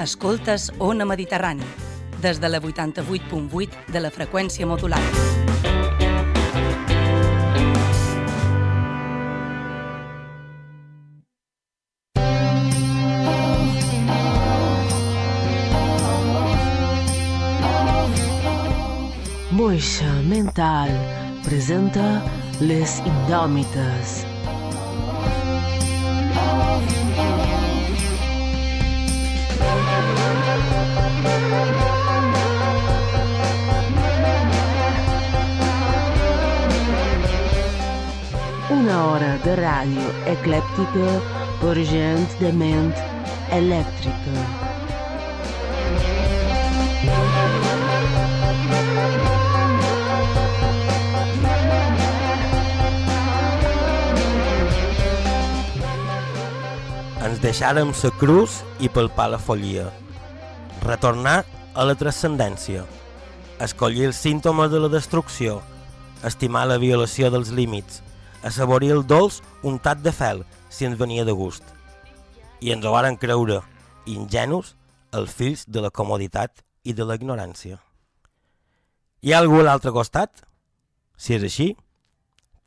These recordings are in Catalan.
Escoltes Ona Mediterrani, des de la 88.8 de la freqüència modulada. Moixa Mental presenta Les Indòmites. Una hora de ràdio eclèptica per gent de ment elèctrica. Ens deixàrem la cruz i palpar la follia. Retornar a la transcendència. Escollir els símptomes de la destrucció. Estimar la violació dels límits. Assaborir el dolç untat de fel, si ens venia de gust. I ens ho varen creure, ingenus, els fills de la comoditat i de la ignorància. Hi ha algú a l'altre costat? Si és així,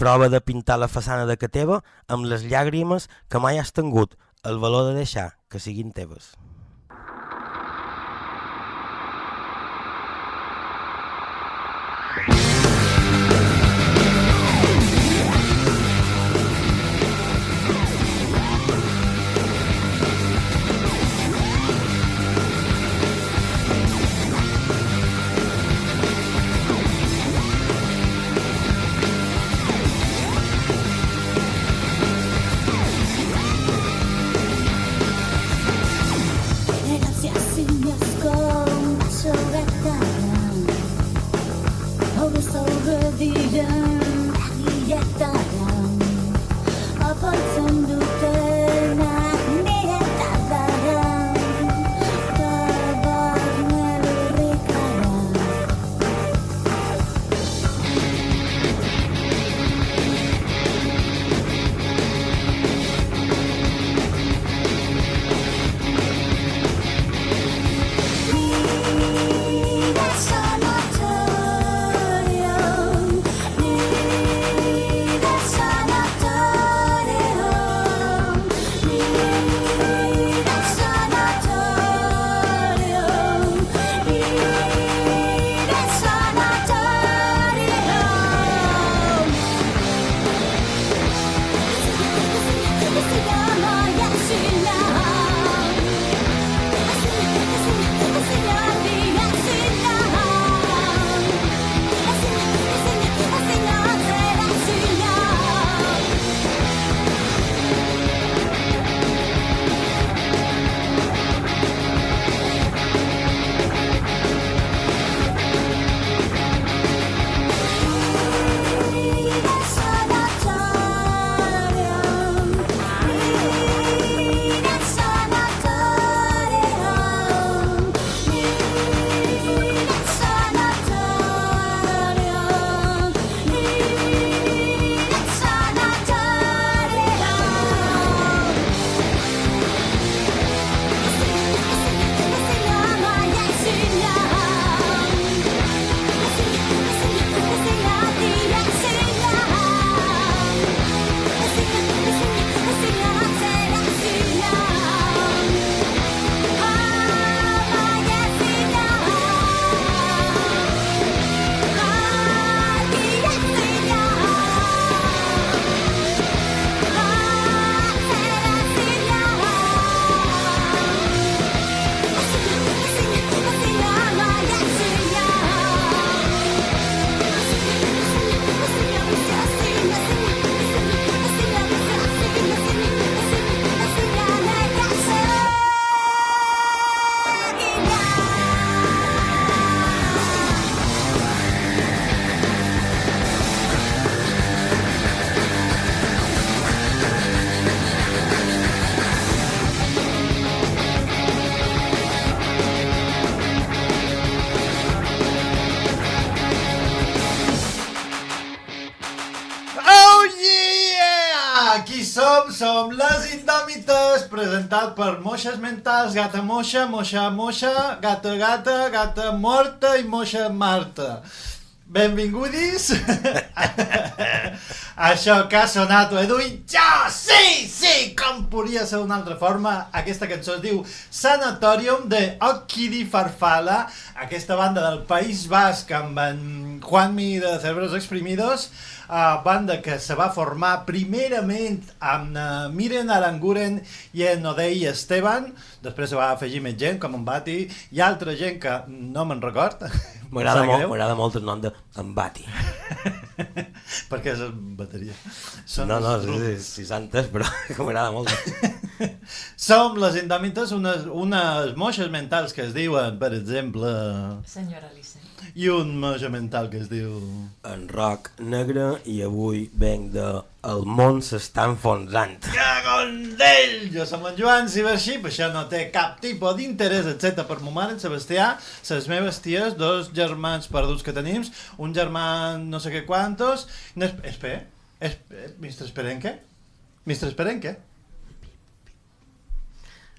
prova de pintar la façana de ca teva amb les llàgrimes que mai has tingut el valor de deixar que siguin teves. Som les Indòmites, presentat per moixes mentals, gata moixa, moixa moixa, gata gata, gata morta i moixa Marta. Benvingudis a això que ha sonat ho he duit jo, sí, com podria ser d'una altra forma. Aquesta cançó es diu Sanatorium de Okkidi Farfalla, aquesta banda del País Basc amb en Juanmi de Cerebros Exprimidos, banda que se va formar primerament amb Miren Aranguren i en Odei Esteban, després se va afegir més gent com en Bati i altra gent que no me'n record. M'agrada molt el nom de en Bati. Perquè és bateria. Sí, santes, però m'agrada molt. Som les Indòmites, unes moixes mentals que es diuen, per exemple... Senyora Alice. I un moixa mental que es diu... En Roc Negre, i avui venc de El món s'està enfonsant. Cagon d'ell! Jo som en Joan Ciberxí, per això no té cap tipus d'interès, etc. Per mo mare en Sebastià, ses meves ties, dos germans perduts que tenim, un germà no sé què quantos... Espera, Mr. Esperenque? Mr. Esperenque?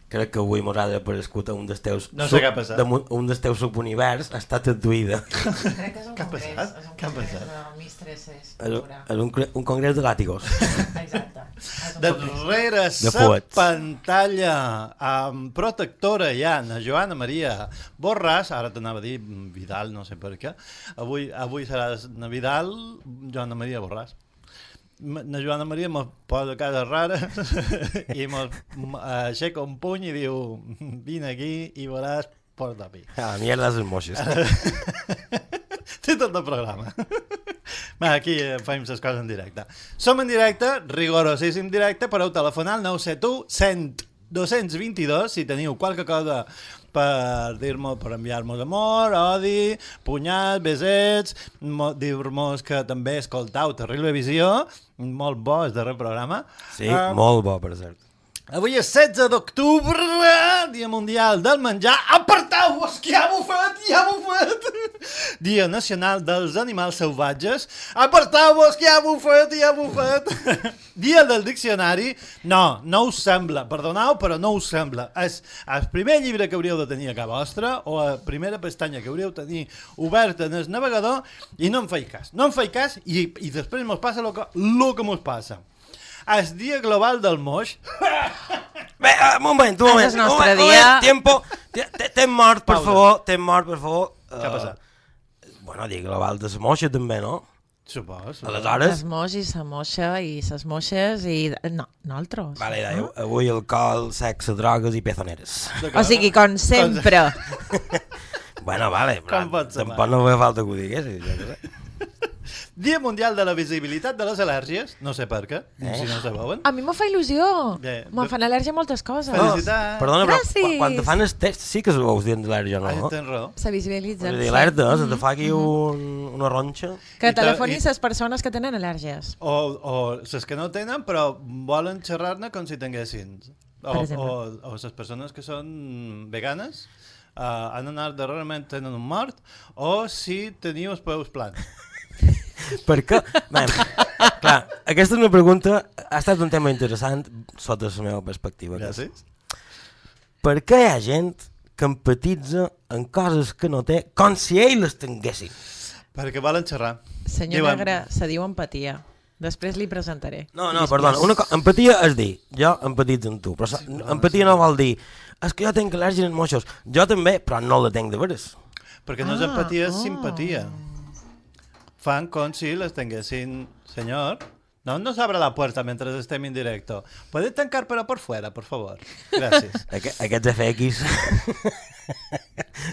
Crec que avui m'haurà aparegut un dels teus... No sé què ha passat. Un dels teus subunivers ha estat adduïda. Crec que és un Què ha congrés. passat? És un Què ha congrés passat? de mistresses. És un congrés de làtigos. Exacte. És un congrés. Darrere De sa fuets. pantalla amb protectora hi ha na Joana Maria Borràs, ara t'anava a dir Vidal, no sé per què, avui seràs na Vidal, Joana Maria Borràs. Na Joana Maria mos posa cases rares i mos aixeca un puny i diu vine aquí i veuràs porta pi. Mierda les moixes. Té tot el programa. Va, aquí fem les coses en directe. Som en directe, rigorosíssim directe, podeu telefonar al 971 100 222 si teniu qualque cosa per dir-nos, per enviar-nos amor, odi, punyat, besets, dir-nos que també escoltau Terrible Visió, molt bo el darrer programa. Sí, molt bo, per cert. Avui és 16 d'octubre, Dia Mundial del Menjar. Apartau-vos, que ja m'ho fet! Dia Nacional dels Animals Salvatges. Apartau-vos, que ja m'ho fet! Dia del Diccionari. No us sembla, perdoneu, però no us sembla. És el primer llibre que hauríeu de tenir a casa vostra o la primera pestanya que hauríeu de tenir oberta en el navegador i no em feia cas. No em feia cas i després mos passa el que mos passa. El Dia Global del Moix. Bé, un moment. És el nostre dia. Tiempo. T'hem mort, per favor. Què ha passat? Bueno, Dia Global de la moixa també, no? Supos. Aleshores... Es moix i sa moixa i ses moixes i... No, nosaltres. Vale, avui alcohol, sexe, drogues i pezoneres. O sigui, com sempre. Bueno, vale, però Com pot ser, tampoc no fa falta que ho diguessis, jo què sé. Dia Mundial de la Visibilitat de les Al·lèrgies. No sé per què, si no sabeuen. A mi m'ho fa il·lusió. Bé, Me'n fan al·lèrgia a moltes coses. Felicitats. Perdona, però Gràcies. quan te fan els tests sí que veus dient d'al·lèrgia, Ai, no? tens raó. Se visibilitzen. És a dir, alerta, se te fa aquí una ronxa. Que I te- telefonin i- les persones que tenen al·lèrgies. O les que no tenen, però volen xerrar-ne com si tinguessin. Per exemple. O les persones que són veganes, han anat darrerament tenen un mort, o si teniu els peus plans. Per què? Bé, clar, aquesta és una pregunta, ha estat un tema interessant sota la meva perspectiva. Gràcies. Per què hi ha gent que empatitza en coses que no té com si ells les tinguessin? Perquè volen xerrar. Senyor Diuen- Negre, se diu empatia. Després li presentaré. No, perdona, empatia és dir, jo empatitzo amb tu, però empatia no vol dir, és que jo tinc al·lèrgia als moixos. Jo també, però no la tinc de veres. Perquè no és empatia, és simpatia. Fan com si les tinguessin... Senyor, no nos abra la puerta mentre estem en directo. ¿Puede tancar pero por fuera, por favor? Gràcies. Aquests FX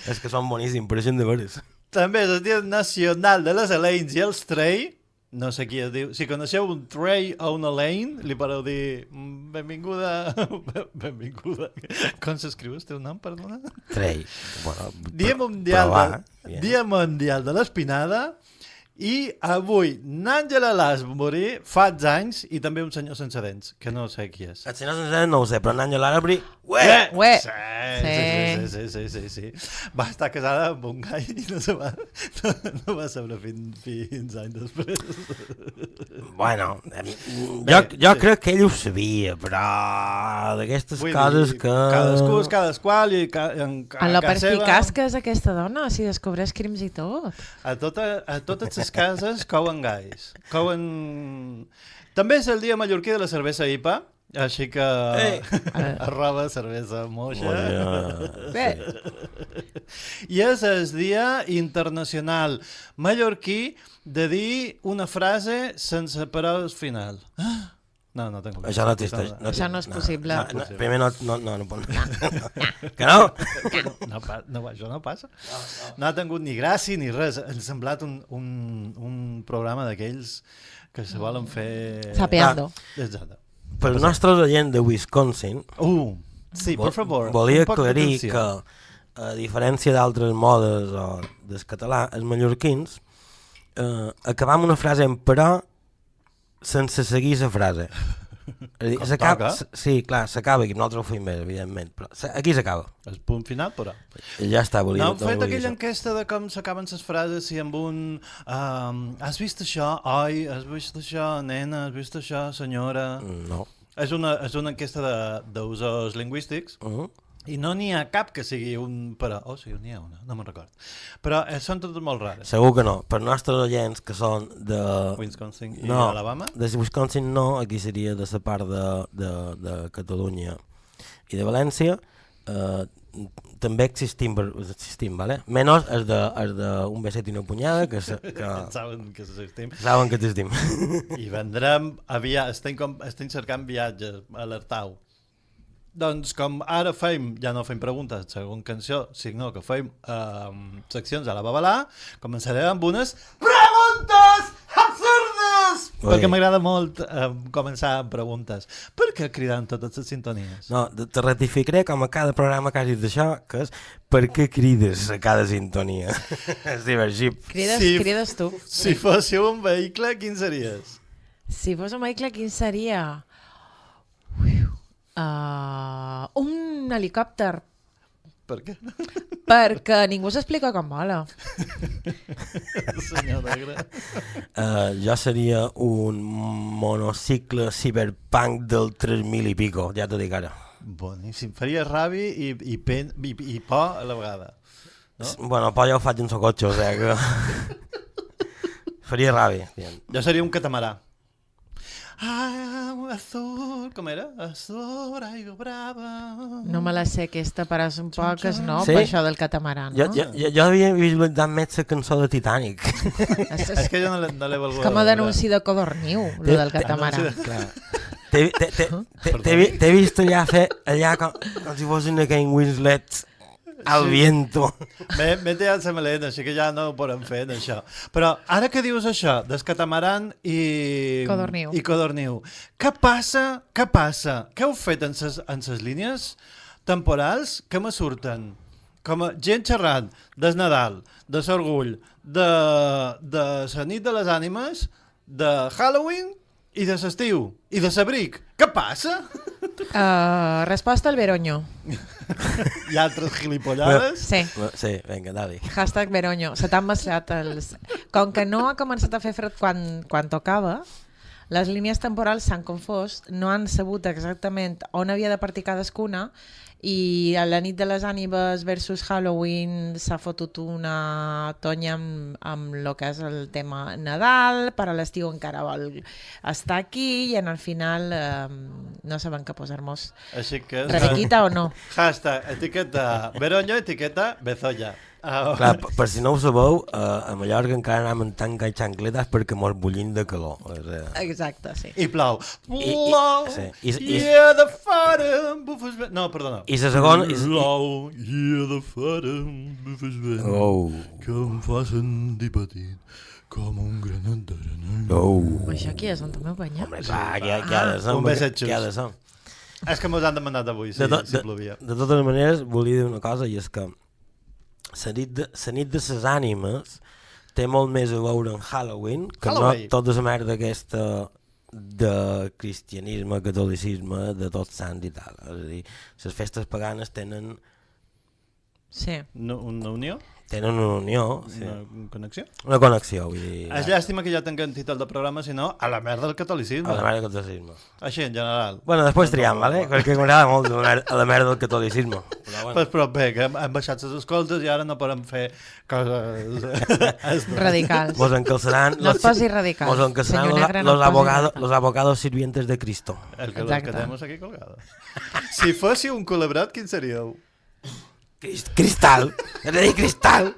és que són boníssims, pareixen de veres. També és el Dia Nacional de les Elaines i els Trey. No sé qui es diu. Si coneixeu un Trey o una Elaine, li podeu dir benvinguda. Benvinguda. Com s'escriu el teu nom, perdona? Trei. Bueno, Dia Mundial, provar, Dia Mundial de l'Espinada I avui n'Àngela Lansbury fa anys i també un senyor sense dents, que no sé qui és. El senyor sense no ho sé, però n'Àngela Lansbury... Ué! Sí. Va estar casada amb un gai i no va saber fins anys després. Bueno, jo crec que ell ho sabia, però d'aquestes coses que... Cadascú és cadasqual i En lo perspicaç que és aquesta dona, si descobreix crims i tot. A totes les cases couen gais. També és el dia mallorquí de la cervesa IPA, així que arroba cervesa moixa. Bé, I és el dia internacional mallorquí de dir una frase sense paraules final. No tengo. Això no existeix. Això no és possible. Primer no pot. Que no? Això no passa. No ha tingut ni gràcia ni res. Ens ha semblat un programa d'aquells que se volen fer... Sapeando. Exacte. Per als nostres oients de Wisconsin, sí, per favor. volia un poc aclarir d'atenció. que, a diferència d'altres modes o del català, els mallorquins acabam una frase en però sense seguir la frase. Sí, clar, s'acaba aquí, nosaltres ho fem bé, evidentment, però aquí s'acaba. El punt final, però. Ja està, volia... No han fet aquella enquesta de com s'acaben les frases i amb un... has vist això? Oi, has vist això, nena? Has vist això, senyora? No. És una enquesta d'usos lingüístics i no n'hi ha cap que sigui un però. Oh, sí, n'hi ha una, no me'n record. Però són totes molt rares. Segur que no. Per nostres oients que són de... Wisconsin i no, Alabama? De Wisconsin no, aquí seria de la part de Catalunya i de València. També existim, vale? Menys és d'un beset i una punyada que Saben que existim. saben que existim. I vendrem aviat, estem cercant viatges, alertau. Doncs com ara ja no fem preguntes segons cançó, sinó que fem seccions a la babalà, començarem amb unes preguntes absurdes! Perquè m'agrada molt començar amb preguntes. Per què criden totes les sintonies? No, te ratificaré com a cada programa que hagis d'això, que és per què crides a cada sintonia. És divergit. Crides tu. Si fóssiu un vehicle, quin series? Si fos un vehicle, quin seria? Un helicòpter. Per què? Perquè ningú s'explica com vola. Senyor negre. Jo seria un monocicle cyberpunk del 3000 i pico, ja t'ho dic ara. Boníssim. Faria rabi i por a la vegada. No? Bueno, però ja ho faig en el cotxe, o sigui que... Faria ràbia. Jo seria un catamarà. Azul, com era? Azul, aigua brava. No me la sé aquesta, però és un poc no, Sí? per això del catamaran, no? Jo havia visualitzat més la cançó de Titanic. És que jo no l'he volgut. Com a denunci de codorniu, lo del catamaran. T'he vist allà fer, com si fossin aquell Winslet al viento. M'he tirat la melena, així que ja no ho podem fer, això. Però ara que dius això, del catamaran i codorniu, què passa? Què heu fet en ses línies temporals que me surten? Com a gent xerrant del Nadal, de l'Orgull, de la nit de les ànimes, de Halloween i de l'estiu, i de l'abric. Què passa? Resposta al Veroño. Hi ha altres gilipollades? Sí, vinga, dale. Hashtag Veroño. Se t'han mesclat els... Com que no ha començat a fer fred quan tocava, les línies temporals s'han confós, no han sabut exactament on havia de partir cadascuna, i a la nit de les ànimes versus Halloween s'ha fotut una tonya amb el que és el tema Nadal, per a l'estiu encara vol estar aquí i en el final no saben què posar-nos. Rebequita o no? Hashtag etiqueta Veroño, etiqueta Bezoya. Clar, per si no ho sabeu, a Mallorca encara anem en tanca i xancletes perquè mos bullim de calor. Exacte, sí. I plou. Plou, i de fora bufes vent. No, perdona. I la segona... Plou, i de fora bufes vent. Que em facin dir petit com un granet d'arena. Això qui és, on també ho banya? Home, clar, què ha de ser? Un beset xus. Què ha de ser? És que mos han demanat avui, si plovia. De totes maneres, volia dir una cosa, i és que la nit de ses ànimes té molt més a veure amb Halloween que Halloween. no tota la merda aquesta de cristianisme, catolicisme, de tots sants i tal. És a dir, les festes paganes tenen Sí. No, una unió? una unió, sí. Una connexió? Una connexió, vull dir... És llàstima que ja tinguem títol de programa, sinó a la merda del catolicisme. A la merda del catolicisme. Així, en general. Bueno, després triam, vale? Perquè m'agrada molt a la merda del catolicisme. Però, bueno. Però bé, que hem baixat les escoltes i ara no podem fer coses... Radicals. Mos encalçaran... No et posis radical. Mos encalçaran Senyor Negre, no et posis radical. los abogados sirvientes de Cristo. El que Exacte. tenemos aquí colgado. Si fóssiu un culebrat, quin seríeu? Cristal! He de dir cristal!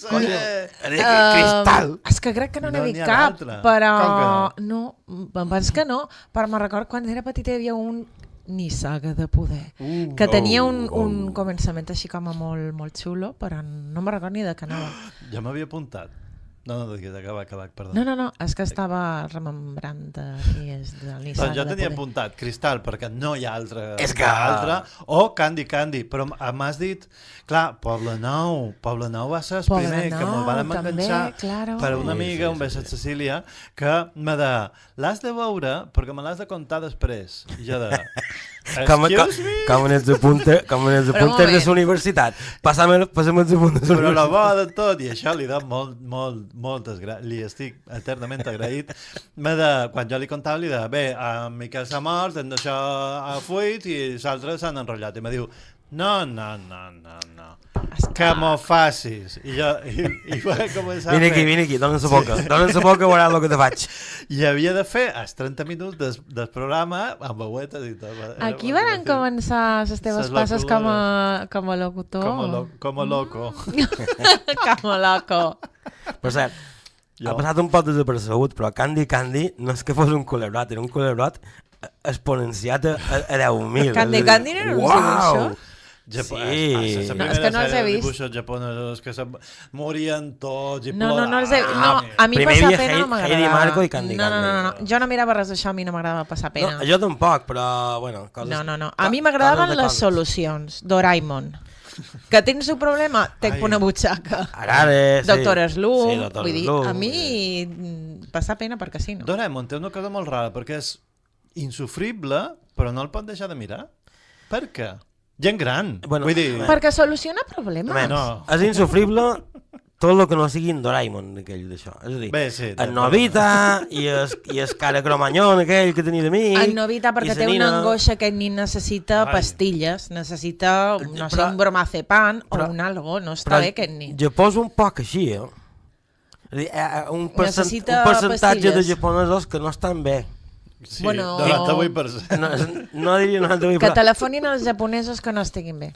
Coño, he de dir cristal! És que crec que no n'he No dit n'hi ha cap, d'altre. però... Com No, em penso que no, però me'n record quan era petita hi havia un nissaga de poder, que tenia un començament així com a molt xulo, però no me'n record ni de què anava. Ja m'havia apuntat. No, digues, acaba, perdó. No, és que estava remembrant de qui és del Doncs nissaga jo de tenia poder. apuntat Cristal, perquè no hi ha altra, És que- altra, o Candy, però m'has dit, clar, Poble Nou va ser el Poble primer que me'l Nou, van també, enganxar claro. per una Sí, amiga, sí, un beso sí. a Cecília, que m'ha de, l'has de veure perquè me l'has de contar després. I jo de, excuse me? Com en els apuntes Però un de moment. la universitat. Passa'm els apuntes de la Però la universitat. bo de tot, i això li dono moltes gràcies, li estic eternament agraït. Quan jo li contava, li de, bé, en Miquel s'ha mort, hem d'això a fuit i els altres s'han enrotllat. I me diu, no, que m'ho facis. I jo i vaig començar a fer... Vine aquí, dona'n la boca. Dona'n la boca, veuràs el que te faig. I havia de fer els 30 minuts del programa amb veuetes i tot. Aquí van començar les teves Ses passes com a locutor. Com a loco. Com a loco. Per cert, Jo. ha passat un poc desapercebut, però Candy no és que fos un culebrot, era un culebrot exponenciat a 10.000. Candy no era un dibuixo? Sí. No, és que no els he vist. Dibuixos japonesos que se morien tots i No, els he... Ah, No, a mi primer passar hi havia pena no Heidi m'agradava. Marco i Candy No. Candy. Jo no mirava res d'això, a mi no m'agradava passar pena. No, jo tampoc, però, bueno, coses... No. A mi m'agradaven les còmics. solucions. Doraemon. Que tens un problema? Tenc una butxaca. Arare, sí. Doctor Slump. Sí, Doctor Vull dir, Slump. a mi passar pena perquè sí, no? Doraemon té una cosa molt rara, perquè és insufrible, però no el pot deixar de mirar. Per què? Gent gran. Bueno, Vull dir... Perquè soluciona problemes. Home, No. És insufrible tot el que no sigui en Doraemon, aquell d'això. És a dir, Bé, sí, en Novita i el cara cromanyón aquell que tenia d'amic. En Novita, perquè té una angoixa que ni necessita Ai. pastilles, necessita, no sé, Però- un bromazepam o però- un algo, no està bé aquest nin. Jo poso un poc així, eh? És a dir, un Necessita percentatge de pastilles. japonesos que no estan bé. Sí, Bueno, 98%. No diria 98, Que però telefonin els japonesos que no estiguin bé.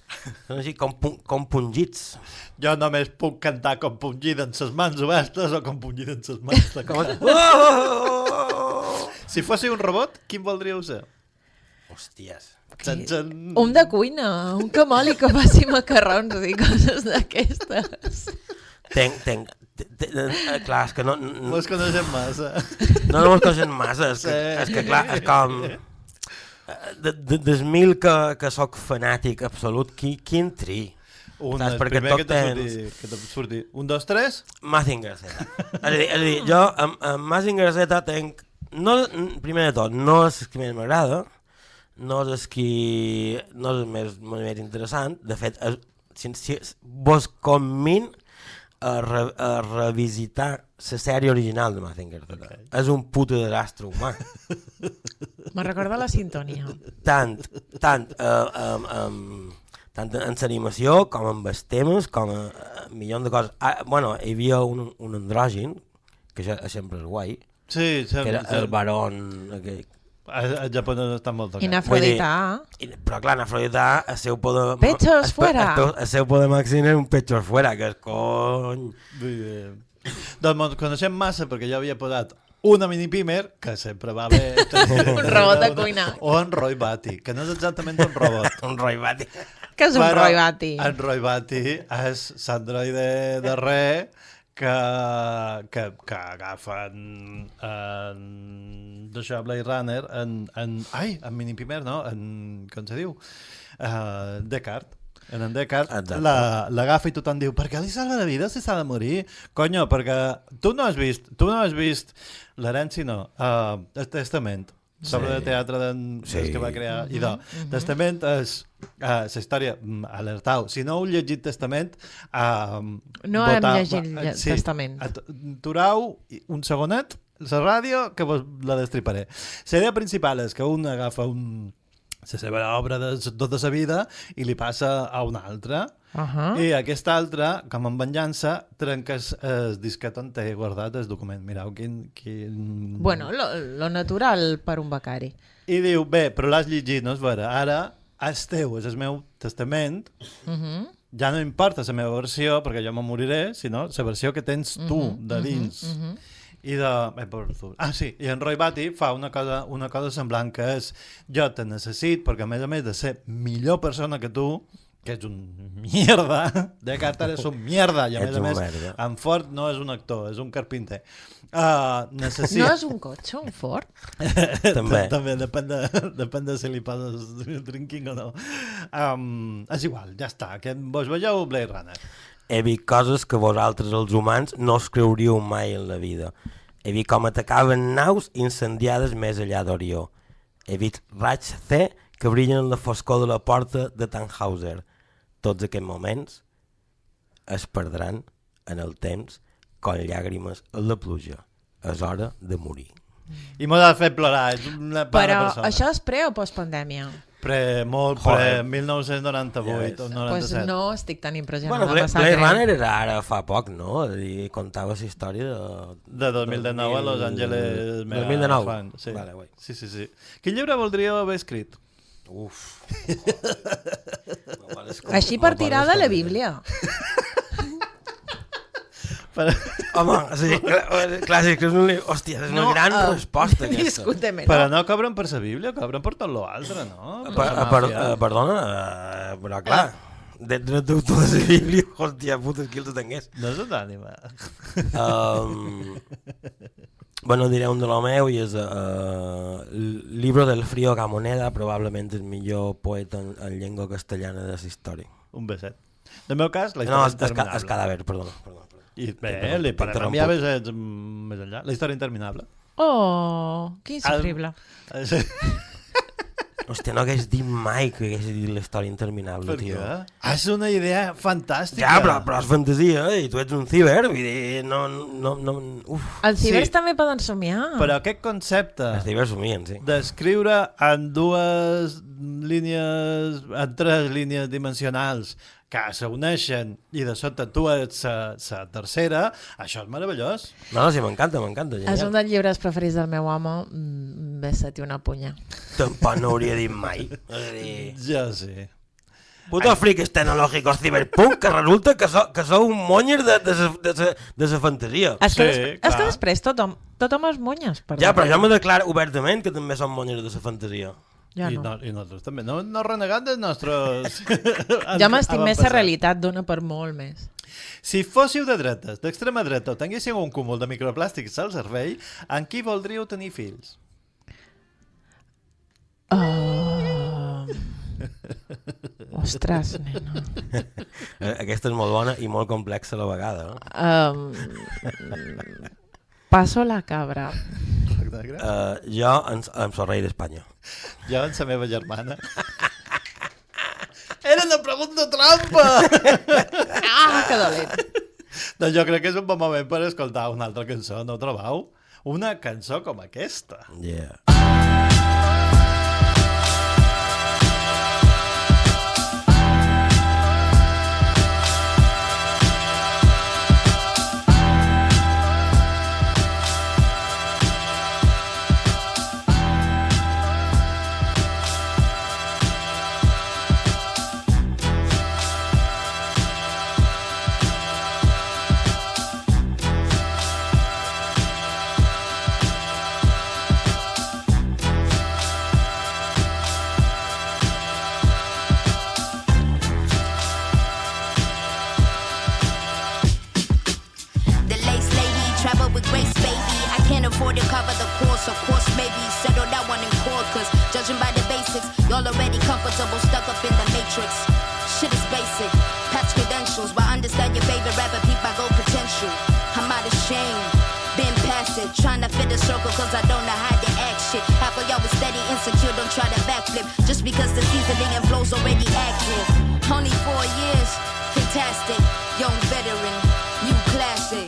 són així com pungits. Jo només puc cantar com pungida en ses mans obertes o com pungida en ses mans tancades. Oh! Si fóssiu un robot, quin voldríeu ser? Hòsties. Un de cuina, un camoli que faci macarrons i coses d'aquestes. Clar, és que no Mos coneixem massa. mos coneixen massa, és que clar, és com... Des mil que sóc fanàtic absolut, quin tri? Un, Saps? el Perquè primer tot que te surti. 1, 2, 3? Mazinger Z. És a dir, jo amb Mazinger Z tenc... No, primer de tot, no és el que més m'agrada, no és el més interessant, de fet, si vos conmin a revisitar la sèrie original de Mazinger Z. Okay. És un puto desastre humà. Me recorda la sintonia. Tant en l'animació com en els temes, com a milions de coses. Bueno, hi havia un andrògin, que això sempre és guai, Sí, que era el barón aquell. El japonès està molt tocat. I Afrodita. Però clar, en Afrodita el seu poder... Pechos fuera! El seu poder màxim és un pechos fuera, que és cony... Vull dir... Doncs ens coneixem massa perquè jo havia posat una mini pimer, que sempre va bé... Un robot de cuina. O en Roy Batty, que no és exactament un robot. Un Roy Batty. Que és un Però Roy Batty. En Roy Batty és l'androide de re que agafen d'això Blade Runner en Mini Pimer, no? Com se diu? Descartes. En Descartes Exacte. l'agafa i tothom diu, per què li salva la vida si s'ha de morir? Conyo, perquè tu no has vist l'herència, no, el Testament, sobre el teatre que va crear Idò. Testament és la història, alertau, si no heu llegit Testament, No hem llegit Testament. Aturau un segonet la ràdio que vos la destriparé. La idea principal és que un agafa la seva obra de tota la vida i li passa a una altra. I aquesta altra, com en venjança, trenca el disquet on té guardat el document. Mireu quin... Bueno, lo natural per un becari. I diu, bé, però l'has llegit, no és vera. Ara és teu, és el meu testament. Ja no importa la meva versió, perquè jo me moriré, sinó la versió que tens tu de dins. I i en Roy Batty fa una cosa semblant, que és jo te necessit perquè a més de ser millor persona que tu, que és un mierda, Descartes és un mierda, i a més, en Ford no és un actor, és un carpinter. Necessit... No és un cotxe, un Ford? També, depèn de si li poses drinking o no. És igual, ja està, que vos veieu Blade Runner. He vist coses que vosaltres, els humans, no us creuríeu mai en la vida. He vist com atacaven naus incendiades més enllà d'Orió. He vist raigs C que brillen en la foscor de la porta de Tannhauser. Tots aquests moments es perdran en el temps com llàgrimes en la pluja. És hora de morir. I m'ho ha fet plorar, és una bona persona. Però això és pre o postpandèmia? Molt pre, 1998 o 97. Pues no estic tan impressionada. Bueno, Blade Runner era ara fa poc, no? I contava la història de 2019 a Los Angeles. 2019? Sí. Vale, guai. Sí. Quin llibre voldríeu haver escrit? Uf. Així per tirar de la Bíblia. Home, sí, clàssic, és una gran resposta aquesta. Però no cobren per la Bíblia, cobren per tot l'altre, no? Perdona, però clar, dret d'autor de la Bíblia, hòstia puta, qui els tingués. No és d'ànima. Bueno, diré un de lo meu i és Libro del Frío Gamoneda, probablement el millor poeta en llengua castellana de la història. Un beset. En el meu cas, la història interminable. No, és cadàver, perdona. I bé, li enviaves més enllà. La història interminable. Oh, que insufrible. Hòstia, no hagués dit mai que hagués dit la història interminable, tio. Per què? És una idea fantàstica. Ja, però és fantasia, i tu ets un ciber, vull dir, no... Els cibers també poden somiar. Però aquest concepte... Els cibers somien, sí. D'escriure en tres línies dimensionals que s'uneixen i de sota tu ets la tercera, això és meravellós. No, sí, m'encanta. És un dels llibres preferits del meu home, Besa-t'hi una punya. Tampoc no hauria dit mai. Ja sí. Putos friquis tecnològicos ciberpunk, que resulta que sou un monyer de la fantasia. És que després tothom és monyes. Ja, però jo me declaro obertament que també som monyers de la fantasia. Ja I nosaltres també. No renegant dels nostres... Jo m'estic més la realitat, dona per molt més. Si fóssiu de dretes, d'extrema dreta, o tinguéssiu un cúmul de microplàstics al cervell, en qui voldríeu tenir fills? Ostres, nena. Aquesta és molt bona i molt complexa a la vegada. Passo la cabra. Jo amb el rei d'Espanya. Jo amb la meva germana. Era una pregunta trampa! Que dolent. Doncs jo crec que és un bon moment per escoltar una altra cançó, no ho trobeu? Una cançó com aquesta. Yeah. Y'all already comfortable, stuck up in the matrix. Shit is basic. favorite rapper, peep my gold potential. I'm not ashamed, been past it. Trying to fit a circle cause I don't know how to act shit. Half of y'all was steady, insecure, don't try to backflip. Just because the seasoning and flow's already active. Only 4 years, fantastic. Young veteran, new classic.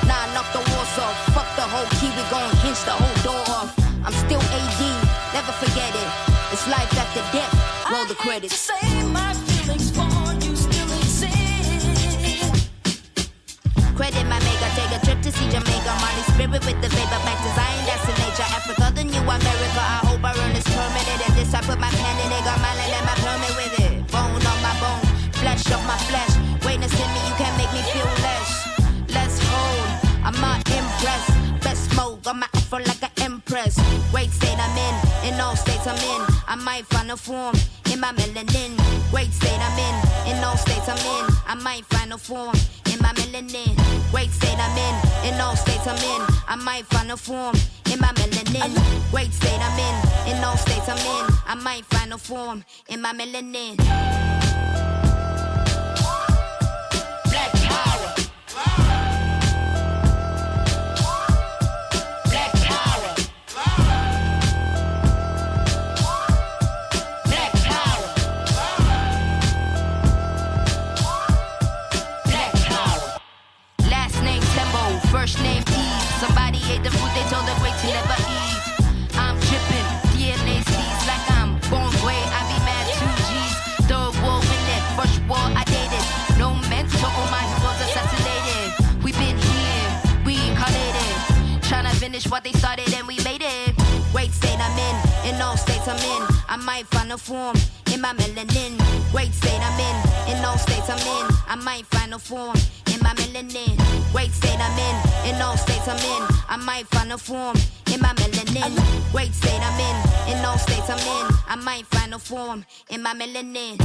Now I knock the walls off, fuck the whole key, we gon' hinge the whole door off. I'm still AD, never forget it. It's life after death, roll the credits. Say my feelings for you still exist. Credit my maker, take a trip to see Jamaica. Molly spirit with the vapor, back to Zion, that's the nature. Africa, the new America, I hope I earn this permanent. And this I put my pen in it, got my land and my permit with it. Bone on my bone, flesh of my flesh. Greatness in me, you can't make me feel less. Let's hold, I'm not impressed. Best mode, got my afro like an empress. Great state I'm in all states I'm in. I might find a form in my melanin. Great state I'm in all states I'm in. I might find a form in my melanin. Great state I'm in all states I'm in. I might find a form in my melanin. Great state I'm in all states I'm in. I might find a form in my melanin. Black power. Black power. Black power. Black power. Last name Tembo, first name Eve. Somebody ate the food they told the great to never eat. I'm tripping, DNA seeds like I'm born way. I be mad 2Gs. Third war in it, first war I dated. No mentor, all my heroes assassinated. We been here, reincarnated. Tryna finish what they started and we made it. Great state I'm in all states I'm in. I might find a form in my melanin. Great state I'm in all states I'm in. I might find a form in my melanin. Great state I'm in all states I'm in. I might find a form in my melanin. Great state I'm in all states I'm in. I might find a form in my melanin.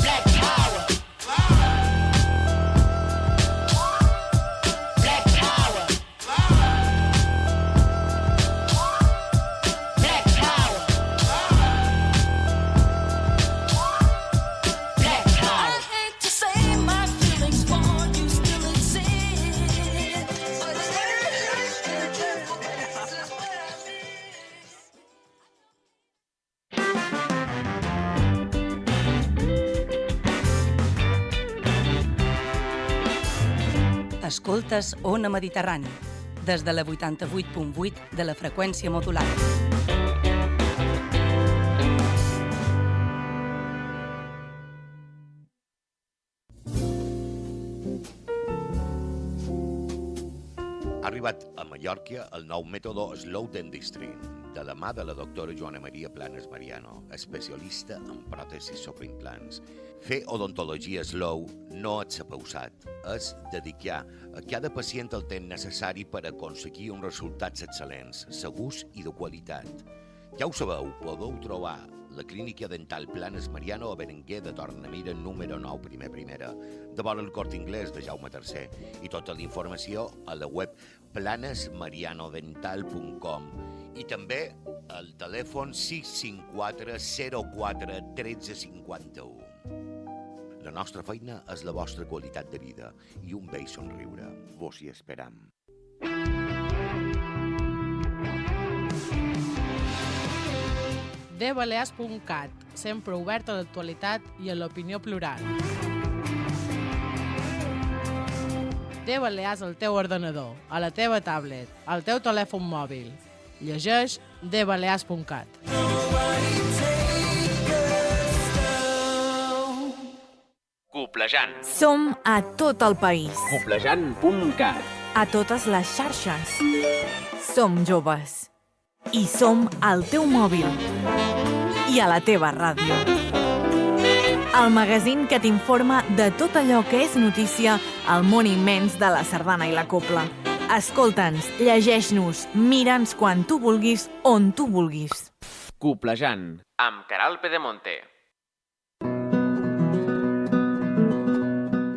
Black power. Black power. Black power. Black power. I hate to say my feelings for you still exist. Escoltes Ona Mediterrani, des de la 88.8 de la freqüència modulada. Ha arribat a Mallorca el nou mètode Slow Dentistry, de la mà de la doctora Joana Maria Planes Mariano, especialista en pròtesis sobre implants. Fer odontologia slow no és pausat, és dedicar a cada pacient el temps necessari per aconseguir uns resultats excel·lents, segurs i de qualitat. Ja ho sabeu, podeu trobar la clínica dental Planes Mariano a Berenguer de Tornamira número 9, primera, de vora el Corte Inglés de Jaume III, i tota la informació a la web planesmarianodental.com i també al telèfon 654 04 13 51. La nostra feina és la vostra qualitat de vida i un bell somriure. Vos hi esperam. dbalears.cat, sempre obert a l'actualitat i a l'opinió plural. dBalears al teu ordenador, a la teva tablet, al teu telèfon mòbil. Llegeix dbalears.cat. Coplejant. Som a tot el país. Coplejant.cat. A totes les xarxes. Som joves. I som al teu mòbil. I a la teva ràdio. El magazín que t'informa de tot allò que és notícia al món immens de la sardana i la copla. Escolta'ns, llegeix-nos, mira'ns quan tu vulguis, on tu vulguis. Coplejant, amb Caral Pedemonte.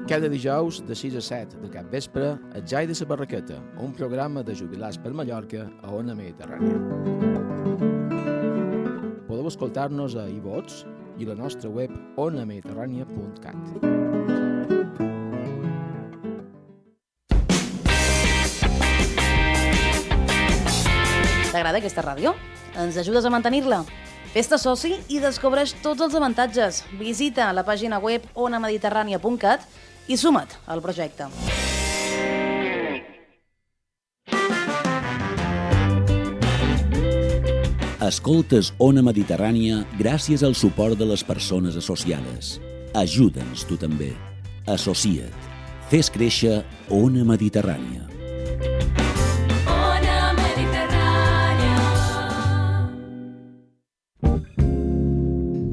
Cada dijous de 6 a 7 de cap vespre, el Jai de la Barraqueta, un programa de jubilats per Mallorca a Ona Mediterrània. Podeu escoltar-nos a iVox, i la nostra web onamediterrània.cat. T'agrada aquesta ràdio? Ens ajudes a mantenir-la? Fes-te soci i descobreix tots els avantatges. Visita la pàgina web onamediterrània.cat i suma't al projecte. Escoltes Ona Mediterrània gràcies al suport de les persones associades. Ajuda'ns tu també. Associa't. Fes créixer Ona Mediterrània. Ona Mediterrània.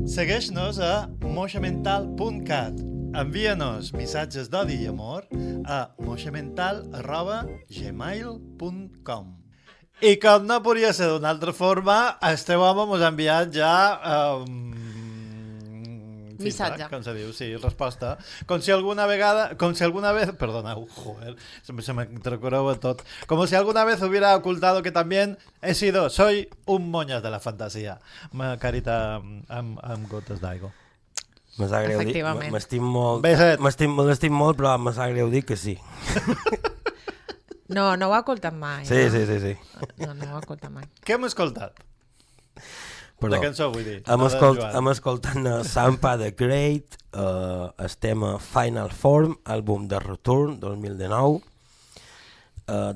Segueix-nos a moixamental.cat. Envia-nos missatges d'odi i amor a moixamental@gmail.com. I com no podria ser d'una altra forma, este home mos ha enviat ja missatge. feedback, com se diu, sí, resposta. Com si alguna vez, perdoneu, joder, se me entrecorreu tot. Como si alguna vez hubiera ocultado que también soy un moñas de la fantasía. Una carita amb gotes d'aigua. Me sap greu dir, Efectivament. m'estim molt, Beset. m'estim molt, però me sap greu dir que sí. No, no ho ha ocultat mai. Sí. No ho ha ocultat mai. Què hem escoltat? Perdó. La cançó, vull dir. Hem escoltat Sampa de Great, el tema Final Form, àlbum de Return, 2019,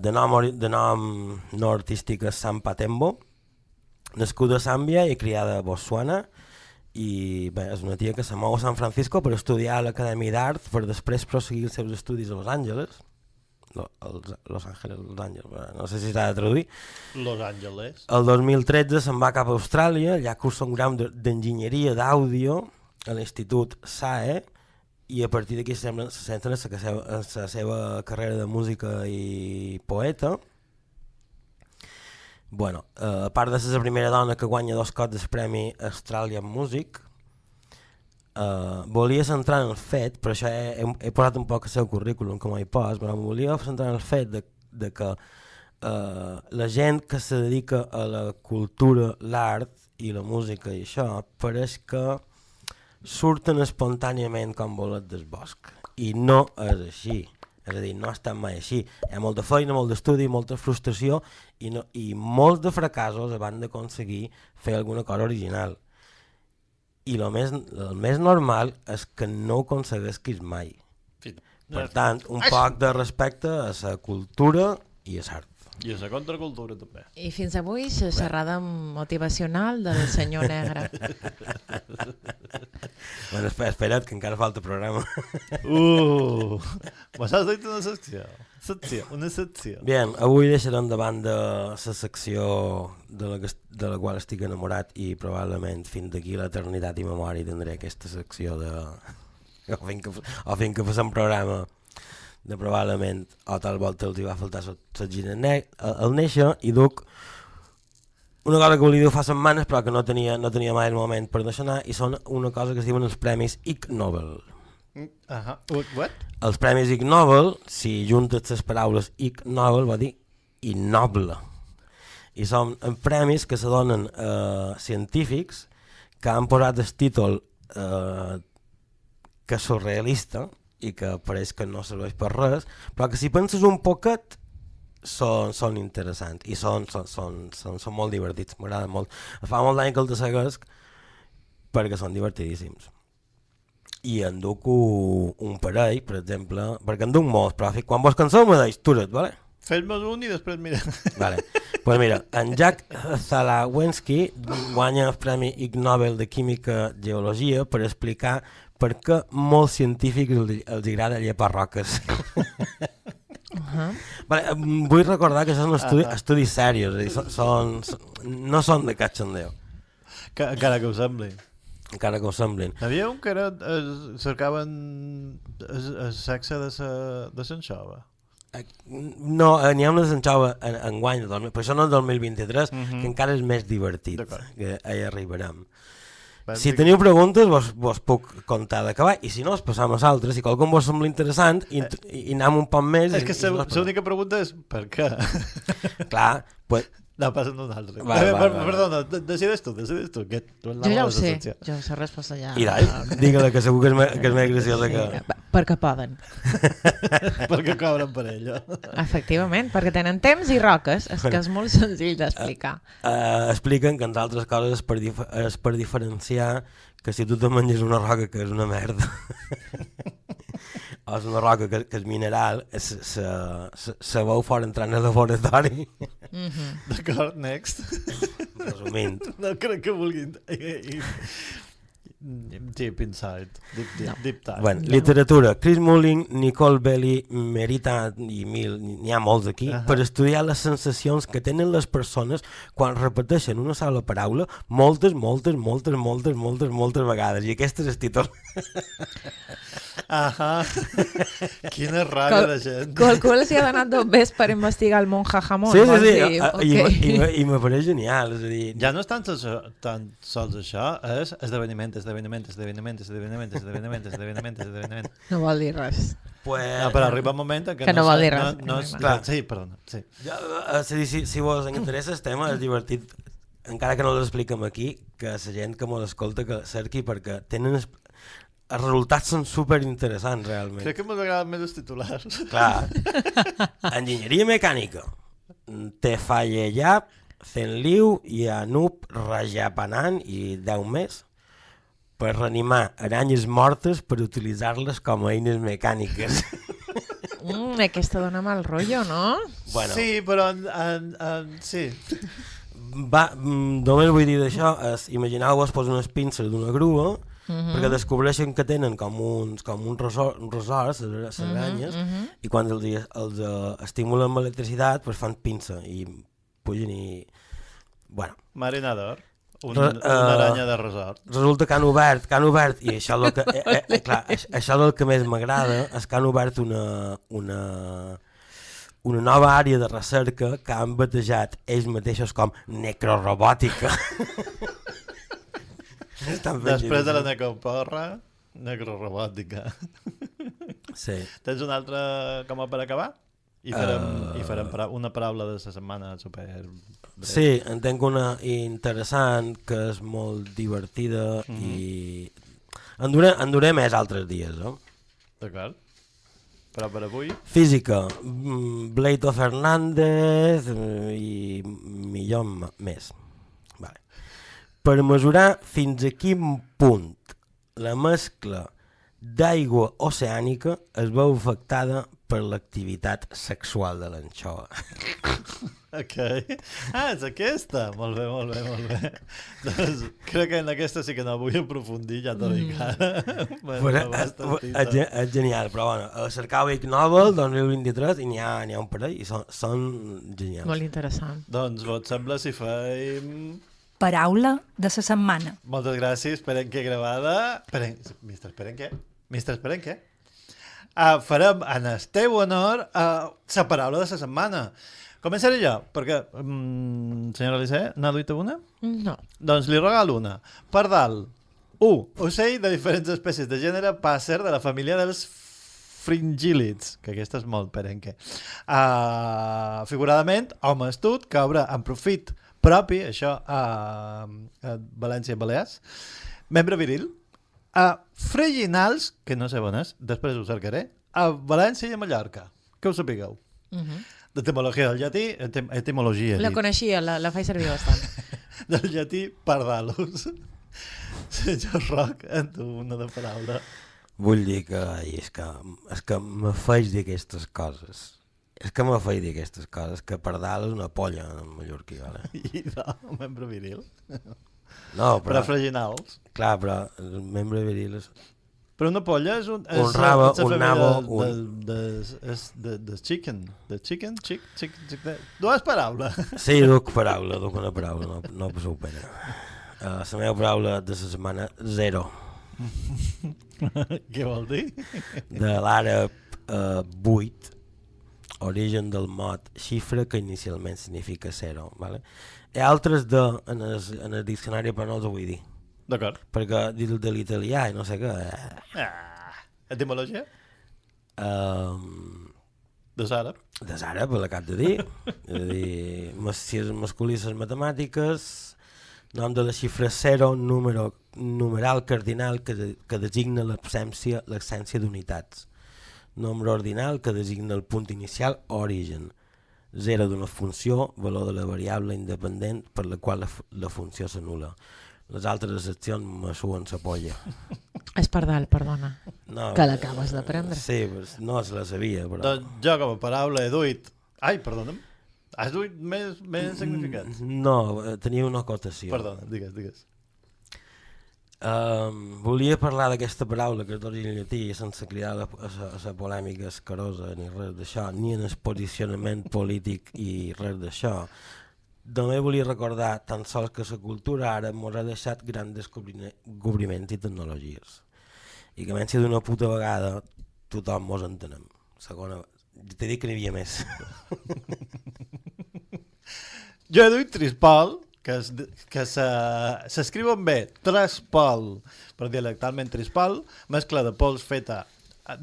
de nom no artístic és Sampa Tembo, nascuda a Zàmbia i criada a Botswana, i bé, és una tia que se mou a San Francisco per estudiar a l'Acadèmia d'Art per després proseguir els seus estudis a Los Angeles. Los Angeles, no sé si s'ha de traduir. Los Angeles. El 2013 se'n va cap a Austràlia, allà cursa un grau d'enginyeria d'àudio a l'Institut SAE i a partir d'aquí se centra en la seva carrera de música i poeta. Bueno, a part de ser la primera dona que guanya 2 cops del Premi Australian Music, volia centrar en el fet, per això he posat un poc el seu currículum com hi pos, però volia centrar en el fet de que la gent que se dedica a la cultura, l'art i la música i això, pareix que surten espontàniament com bolets del bosc. I no és així. És a dir, no ha estat mai així. Hi ha molta feina, molt d'estudi, molta frustració i molts de fracassos abans d'aconseguir fer alguna cosa original. I el més normal és que no ho aconseguisquis mai. Per tant, un poc de respecte a la cultura i a l'art. I a la contracultura també. I fins avui la xerrada motivacional del senyor Negre. Bueno, espera't, que encara falta programa. M'has dit una secció. Una secció. Bien, avui deixarem de banda la secció de la qual estic enamorat i probablement fins d'aquí a l'eternitat i memòria tindré aquesta secció o fins que passem programa de probablement o tal volta els hi va faltar la gina al néixer i duc una cosa que volia dir fa setmanes però que no tenia mai el moment per deixar anar i són una cosa que es diuen els Premis Ig Nobel. What? Els Premis Ig Nobel, si juntes les paraules Ig Nobel vol dir innoble i són premis que se donen científics que han posat el títol que és surrealista i que pareix que no serveix per res, però que si penses un poquet són interessants i són molt divertits, m'agraden molt. Fa molt d'any que el segueix perquè són divertidíssims. I en duc un parell, per exemple, perquè en duc molts, però quan vos canseu me deis, tura't, vale? Fes-me's un i després mira. Vale. Pues mira, en Jack Zalawensky guanya el Premi Ig Nobel de Química Geologia per explicar per què molts científics els agrada llepar roques. Vale, vull recordar que són estudis serios, no són de catxandeu. Encara que ho sembli. Encara que ho semblin. N'hi havia un que cercaven el sexe de l'anxova. No, n'hi ha una d'anxova enguany, però això no és del 2023, que encara és més divertit, que hi arribarem. Si teniu preguntes vos puc contar d'acabar i si no, es passam a altres. Si qualcun vos sembla interessant i anem un poc més. És que l'única pregunta és per què? Clar, pues, No, passa'm un altre. Va. Perdona, decideix tu, que tu Jo ja ho sé, jo sé resposta ja. I digue-la, que segur que és més graciosa que... Perquè poden. Perquè cobren per ella. Efectivament, perquè tenen temps i roques, és que és molt senzill d'explicar. Expliquen que, entre altres coses, és per diferenciar que si tu te menges una roca que és una merda o és una roca que és mineral, se veu fora entrant al laboratori. D'acord, next. Resumint. No crec que vulguin... Deep inside. Deep time. Bueno, literatura. Chris Mullin, Nicole Belli, Merita i Mil, n'hi ha molts aquí, per estudiar les sensacions que tenen les persones quan repeteixen una sola paraula moltes vegades. I aquest és el títol. Quina ràbia de gent. Qualcú els hi ha donat dos bes per investigar el món jajamón. Sí. I me pareix genial. És a dir... Ja no és tan sols això, és esdeveniment. No vol dir res. No, però arriba un moment que no vol dir res. Sí, perdona. Sí. Si vos interessa el tema, és divertit, encara que no l'expliquem aquí, que la gent que m'ho escolta que cerqui, perquè tenen... Els resultats són superinteressants, realment. Crec que m'agraden més els titulars. Clar. Enginyeria mecànica. Te Fallellap, Zenliu i Anup Rajapanan i 10 més per reanimar aranyes mortes per utilitzar-les com a eines mecàniques. Aquesta dona mal rotllo, no? Bueno, sí, però... sí. Només vull dir d'això, imagineu-vos unes pinces d'una grua, perquè descobreixen que tenen com uns ressorts, les aranyes, i quan els estimulen amb electricitat pues fan pinça i pugen i... Bueno. Marinador. Una aranya de ressort. Resulta que han obert i això és el que més m'agrada, és que han obert una nova àrea de recerca que han batejat ells mateixos com necrorobòtica. Després de la necroporra, necrorobòtica. Sí. Tens un altre com a per acabar? I farem una paraula de la setmana super... Sí, en tinc una interessant que és molt divertida i en duré més altres dies. D'acord. Però per avui... Física, Bleito Fernández i millor més. Vale. Per mesurar fins a quin punt la mescla d'aigua oceànica es veu afectada per l'activitat sexual de l'anxova. Ok. És aquesta. Molt bé. Doncs crec que en aquesta sí que no vull aprofundir, ja t'ho dic ara. És genial, però bueno, cercau Ig Nobel 2023 i n'hi ha un parell i són genials. Molt interessant. Doncs vos sembla si fem... Paraula de la setmana. Moltes gràcies, Perenque gravada. Mister Perenque. Farem en el teu honor la paraula de la setmana. Començaré jo, perquè, senyora Elisé, n'ha duit una? No. Doncs li regalo una. Pardal. Ocell de diferents espècies de gènere pàsser de la família dels fringílids, que aquesta és molt Perenque. Figuradament, home astut, que obre en profit propi, això a València i Balears. Membre viril. Freginals, que no sé on és, després ho cercaré, a València i a Mallorca. Que ho sapigueu. D'etimologia del llatí, etimologia. La coneixia, la faig servir bastant. Del llatí, pardalus. Senyor Roc, en tu una de paraula. Vull dir que és que me faig dir aquestes coses. Que pardal és una polla en mallorquí, vale? I no, membre viril. No, però freginals. Clar, però el membre viril és... Però una polla és un rabo, un nabo, de chicken. De chicken? Dues paraules. Sí, duc una paraula, no passeu pena. La meva paraula de la setmana, 0. Què vol dir? De l'àrab 8, origen del mot xifra, que inicialment significa 0. Vale? Hi ha altres en el diccionari, però no els ho vull dir. D'acord. Perquè dir de l'italià i no sé què... Etimologia? De Sara. De Sara, per l'acab de dir. És a dir, si és masculí les matemàtiques, nom de la xifra 0, numeral cardinal que designa l'absència d'unitats. Nombre ordinal que designa el punt inicial o origen. 0 d'una funció, valor de la variable independent per la qual la funció s'anul·la. Les altres seccions me suen la polla. És pardal, perdona. No, que l'acabes d'aprendre. Sí, no se la sabia, però... Doncs jo com a paraula he duit... Ai, perdona'm. Has duit més significats? No, tenia una acotació. Perdona, digues. Volia parlar d'aquesta paraula que és d'origen llatí sense cridar a la polèmica escarosa ni res d'això, ni en el posicionament polític i res d'això. També volia recordar tan sols que la cultura ara ens ha deixat grans descobriments i tecnologies i que menys d'una puta vegada tothom mos entenem. Segona, t'he dit que n'hi havia més. Jo he duit Trispol, que s'escriu amb B, Traspol, però dialectalment Trispol, mescla de pols feta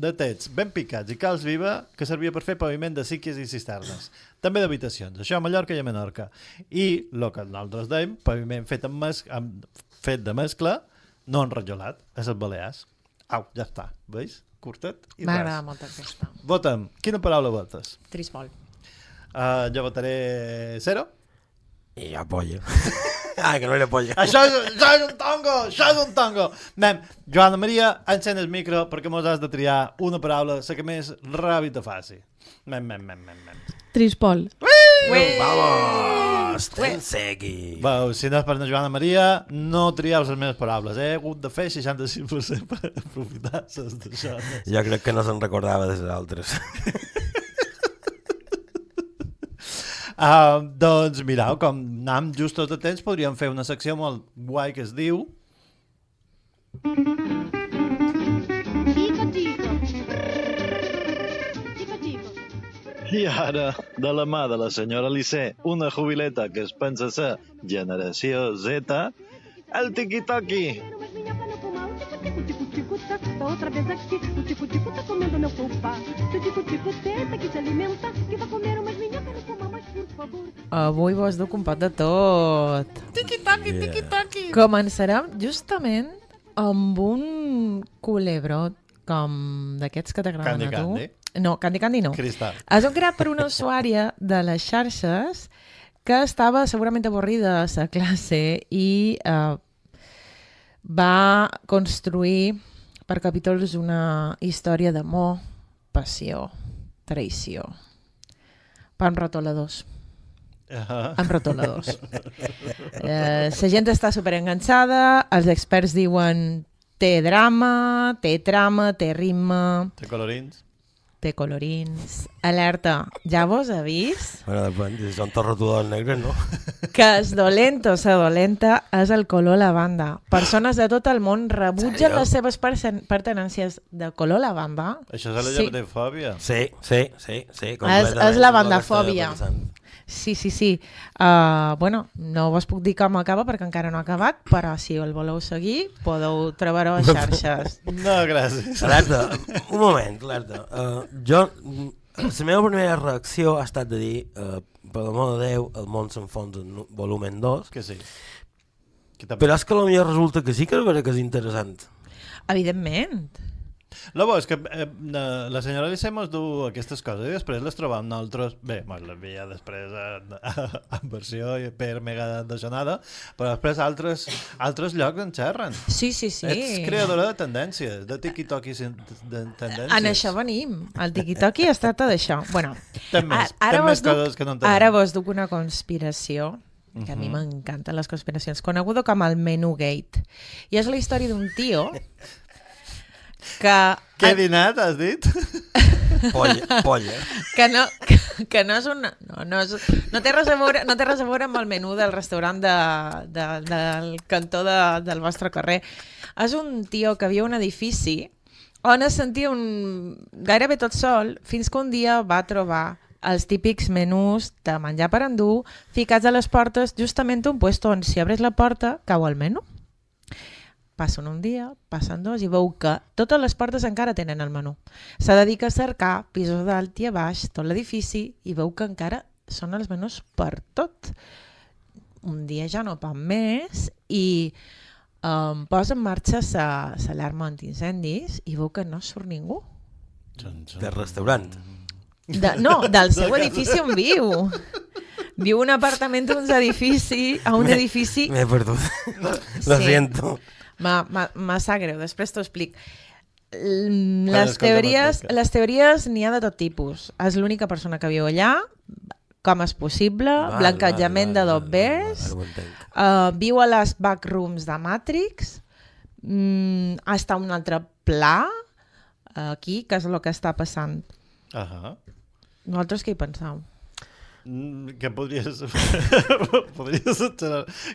de tets ben picats i calç viva que servia per fer paviment de síquies i cisternes, també d'habitacions, això a Mallorca i a Menorca. I el que nosaltres dèiem, paviment fet de mescla, no enrajolat, a les Balears. Au, ja està, veus? Curtet i res. M'agrada molt aquesta. Votem. Quina paraula votes? Trispol. Jo votaré 0. I ja polla. Que no era polla. Això és un tongo! Anem, Joana Maria, encén el micro perquè mos has de triar una paraula, la que més ràbia te faci. Trispol. Vamos! Ten segui! Veu, si no és per la Joana Maria, no trieu les meves paraules. He hagut de fer 65% per aprofitar-se d'això. Jo crec que no se'n recordava de les altres. Doncs mireu, com anem just tot a temps, podríem fer una secció molt guai que es diu... I ara, de la mà de la senyora Lissé, una jubileta que es pensa ser generació Z, el tiqui-toqui. Outra vez aqui, o tico-tico tá comendo meu fubá. Se o tico-tico tenta que se alimenta, que vai comer umas minhocas no fumar, mas por favor. Avui vos duc un pot de tot. Tiqui-toqui, tiqui-toqui. Començarem justament amb un culebrot com d'aquests que t'agraden a tu. Candy. No, Candy no. Cristal. És un creat per una usuària de les xarxes que estava segurament avorrida a la classe i va construir per capítols una història d'amor, passió, traïció. Amb retoladors. Amb retoladors. La gent està superenganxada, els experts diuen té drama, té trama, té ritme... Té colorins. Té colorins. Alerta, ja vos ha vist? Bueno, depèn, si són tots rotudors negres, no? Que es dolent o sa dolenta és el color lavanda. Persones de tot el món rebutgen les seves pertenències de color lavanda. Això és la llavetefòbia? Sí. És la bandafòbia. Sí. Bueno, no vos puc dir com acaba perquè encara no ha acabat, però si el voleu seguir podeu trobar-ho a xarxes. No, gràcies. Alerta, un moment, alerta. La meva primera reacció ha estat de dir, per l'amor de Déu, el món s'enfonsa en volumen 2. Que sí. Però és que potser resulta que sí que és interessant. Evidentment. La bo és que la senyora Lissé mos du aquestes coses i després les trobam nosaltres, bé, mos les veia després en versió per mega deixonada, però després altres llocs en xerren. Sí. Ets creadora de tendències, de tiqui-toqui de tendències. En això venim. El tiqui-toqui es tracta d'això. Bueno, Tem més coses que no entenem. Ara vos duc una conspiració que a mi m'encanten les conspiracions, coneguda com el Menú Gate. I és la història d'un tio que... Què he dinat, has dit? Polla. Que no és una... No té res a veure amb el menú del restaurant del cantó del vostre carrer. És un tio que viu a un edifici on es sentia gairebé tot sol, fins que un dia va trobar els típics menús de menjar per endur ficats a les portes, justament un puesto on si obres la porta cau el menú. passen un dia, passen dos i veu que totes les portes encara tenen el menú. Se dedica a cercar pisos dalt i a baix, tot l'edifici, i veu que encara són els menús per tot. Un dia ja no pot més i posa en marxa l'alarma antiincendis i veu que no surt ningú. Del restaurant. No, del seu edifici on viu. Viu un apartament a un edifici... M'he perdut. Lo siento. Me sap greu, després t'ho explic. Les teories n'hi ha de tot tipus. És l'única persona que viu allà, com és possible, blanquejament de dobbers, viu a les backrooms de Matrix, està un altre pla aquí, que és el que està passant. Nosaltres què hi penseu? Que podries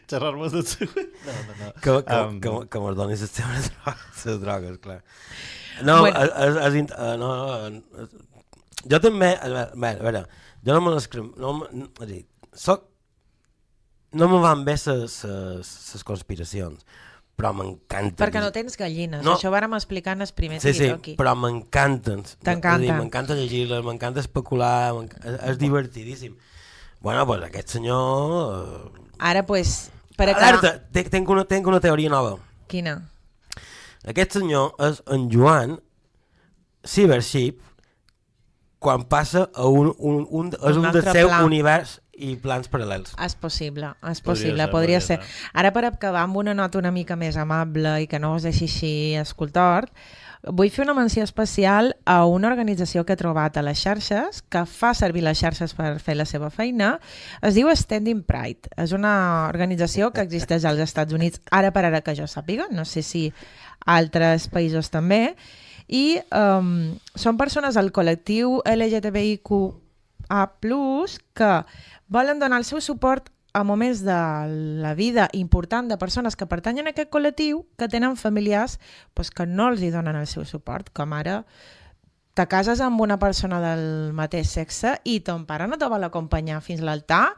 xerrar-me del següent? No. Que me'ls donis les drogues, clar. No, jo també, a veure, jo no me les crem... No me van bé les conspiracions, però m'encanten. Perquè no tens gallines, això ho vàrem explicar en el primer TikTok. Sí, però m'encanten. T'encanta. M'encanta llegir-les, m'encanta especular, és divertidíssim. Bueno, doncs aquest senyor... Ara, doncs, per acabar... Alerta, tinc una teoria nova. Quina? Aquest senyor és en Joan Cybership quan passa a un del seu univers i plans paral·lels. És possible, podria ser. Ara, per acabar amb una nota una mica més amable i que no us deixi així escoltar, vull fer una menció especial a una organització que he trobat a les xarxes, que fa servir les xarxes per fer la seva feina. Es diu Standing Pride. És una organització que existeix als Estats Units, ara per ara que jo sàpiga, no sé si altres països també, i són persones del col·lectiu LGTBIQA+, que volen donar el seu suport a moments de la vida important de persones que pertanyen a aquest col·lectiu que tenen familiars que no els hi donen el seu suport, com ara te cases amb una persona del mateix sexe i ton pare no te vol acompanyar fins a l'altar.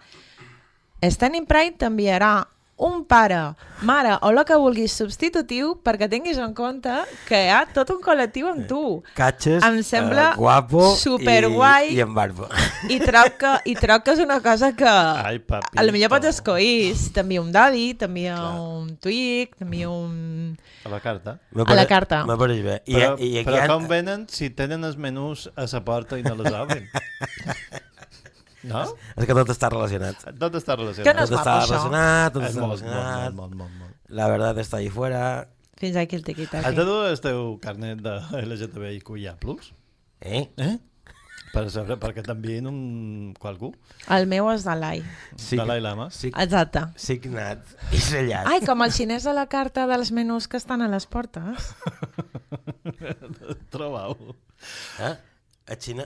Standing Pride t'enviarà un pare, mare o el que vulguis substitutiu perquè tinguis en compte que hi ha tot un col·lectiu amb tu. Catxes, em sembla guapo superguai i amb barba. I troc que és una cosa que a lo millor pots escollir. T'envia un dadi, t'envia un tweet, t'envia un... A la carta. A la carta. M'apareix bé. Però com venen si tenen els menús a la porta i no les obren? No? És que tot està relacionat. Tot està relacionat. Que no és guapo, això. Tot està relacionat. La verdad està ahí fuera. Fins aquí el tiquita. Has de dur el teu carnet de LGTBIQIA+. Per saber, perquè t'envien qualcú. El meu és Dalai. Dalai Lama. Exacte. Signat i sellat. Ai, com el xinès de la carta dels menús que estan a les portes. Trobau. A Xina...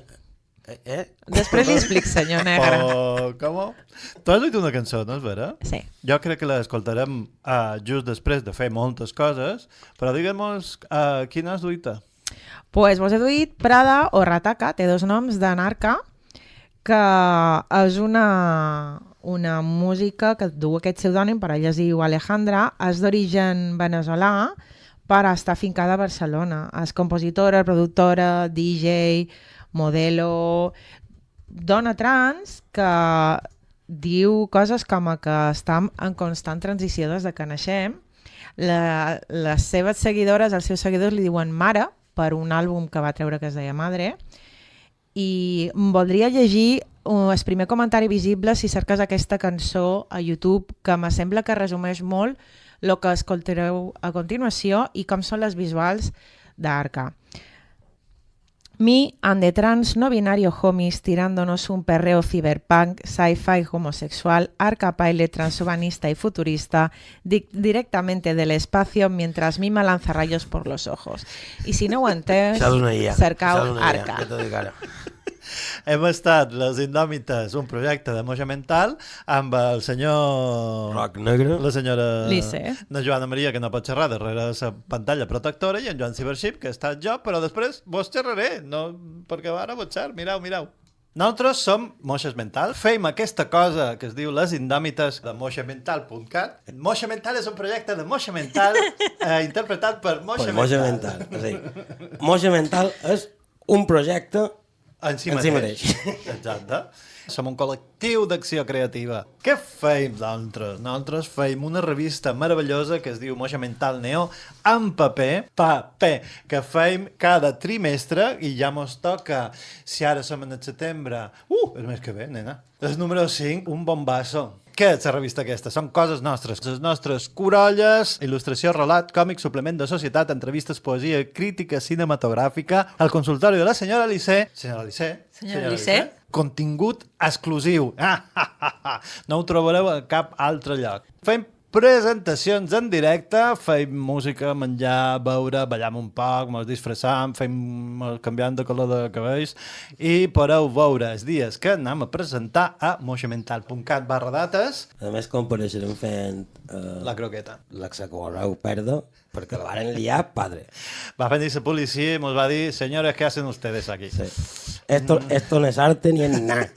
Després li explic, senyor Negre. Com? Tu has dit una cançó, no és vera? Sí. Jo crec que l'escoltarem just després de fer moltes coses, però digue'm-nos quina has duit? Pues vos he duit Prada o Rataka, té dos noms de Narca, que és una música que du aquest pseudònim, per ella es diu Alejandra, és d'origen veneçolà, però està afincada a Barcelona. És compositora, productora, DJ, modelo, dona trans que diu coses com que està en constant transició des que naixem. Les seves seguidores, els seus seguidors li diuen mare per un àlbum que va treure que es deia Madre, i voldria llegir el primer comentari visible si cerques aquesta cançó a YouTube, que me sembla que resumeix molt el que escoltareu a continuació i com són les visuals d'Arca. Me and the trans no binario homies tirándonos un perreo cyberpunk, sci-fi homosexual, Arca Pilot transhumanista y futurista directamente del espacio mientras Mima lanza rayos por los ojos. Y si no ho entès, cercau Arca. Hem estat Les Indòmites, un projecte de moja mental amb el senyor... Roc Negre. La senyora... Lice. La Joana Maria, que no pot xerrar darrere la pantalla protectora, i en Joan Cybership, que està jo, però després vos xerraré, no, perquè ara vos xer, mirau. Nosaltres som Moixes Mental, fem aquesta cosa que es diu Les Indòmites de moixamental.cat. Moixa Mental és un projecte de Moixa Mental interpretat per Moixa Mental. Moixa Mental és un projecte en si mateix. Exacte. Som un col·lectiu d'acció creativa. Què feim nosaltres? Nosaltres feim una revista meravellosa que es diu Moixa Mental Neo en paper, que feim cada trimestre i ja mos toca, si ara som en el setembre, el mes que ve, nena. El número 5, un bombasso. Què és la revista aquesta? Són coses nostres. Les nostres corolles, il·lustració, relat, còmic, suplement de societat, entrevistes, poesia, crítica cinematogràfica, el consultori de la senyora Licé. Senyora Licé? Contingut exclusiu. No ho trobareu a cap altre lloc. Fem presentacions en directe, fem música, menjar, beure, ballam un poc, mos disfressam, canviant de color de cabells i podeu veure els dies que anem a presentar a moixamental.cat/dates. A més, compareixerem fent... la croqueta. La que correu perda, perquè la varen liar, padre. Va venir la policia i mos va dir, señores, ¿qué hacen ustedes aquí? Sí. Esto no es arte ni en nada.